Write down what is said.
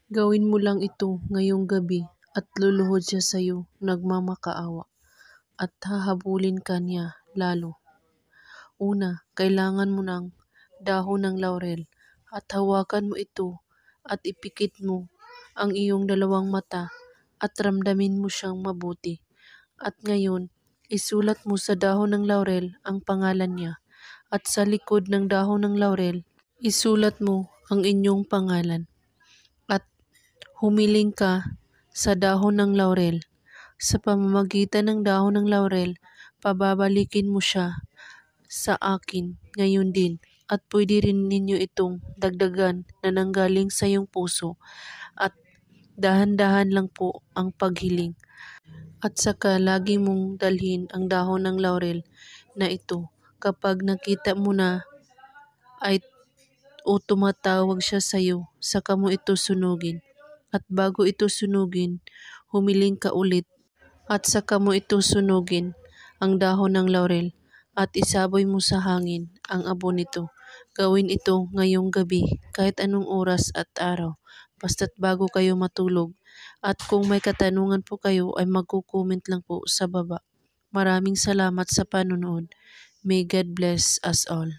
Gawin mo lang ito ngayong gabi at luluhod siya sa'yo nagmamakaawa at hahabulin ka niya lalo. Una, kailangan mo ng dahon ng laurel at hawakan mo ito at ipikit mo ang iyong dalawang mata at ramdamin mo siyang mabuti. At ngayon, isulat mo sa dahon ng laurel ang pangalan niya at sa likod ng dahon ng laurel, isulat mo ang inyong pangalan. At humiling ka sa dahon ng laurel. Sa pamamagitan ng dahon ng laurel, pababalikin mo siya sa akin ngayon din at pwede rin ninyo itong dagdagan na nanggaling sa iyong puso at dahan-dahan lang po ang paghiling. At saka lagi mong dalhin ang dahon ng laurel na ito kapag nakita mo na ay o tumatawag siya sa iyo, saka mo ito sunugin. At bago ito sunugin, humiling ka ulit at saka mo ito sunugin ang dahon ng laurel at isaboy mo sa hangin ang abo nito. Gawin ito ngayong gabi kahit anong oras at araw, basta't bago kayo matulog. At kung may katanungan po kayo ay magko-comment lang po sa baba. Maraming salamat sa panonood. May God bless us all.